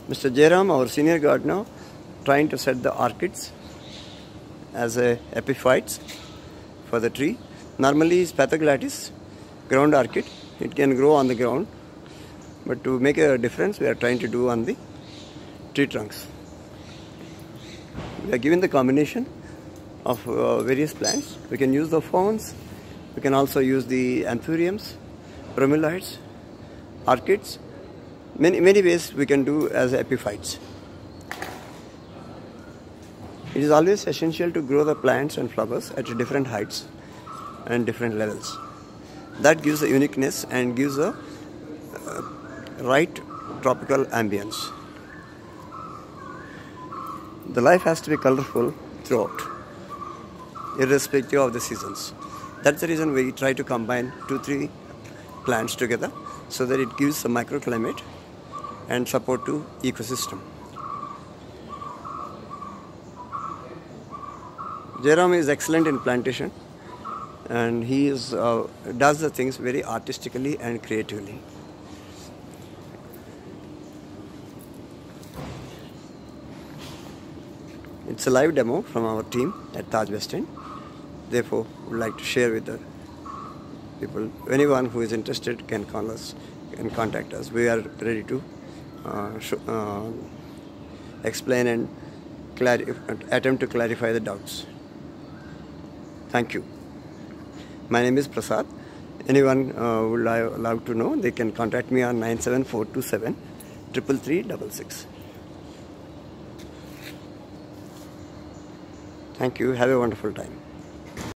Mr. Jairam, our senior gardener, trying to set the orchids as a epiphytes for the tree. Normally it's pathoglatis, ground orchid. It can grow on the ground, but to make a difference we are trying to do on the tree trunks. We are giving the combination of various plants. We can use the ferns, we can also use the Anthuriums, Bromeliads, orchids. Many ways we can do as epiphytes. It is always essential to grow the plants and flowers at different heights and different levels. That gives a uniqueness and gives a right tropical ambience. The life has to be colorful throughout, irrespective of the seasons. That's the reason we try to combine 2-3 plants together so that it gives a microclimate and support to ecosystem. Jairam is excellent in plantation, and he does the things very artistically and creatively. It's a live demo from our team at Taj West End. Therefore, we would like to share with the people. Anyone who is interested can call us and contact us. We are ready to explain and attempt to clarify the doubts. Thank you. My name is Prasad. Anyone would like to know, they can contact me on 97427 33366. Thank you. Have a wonderful time.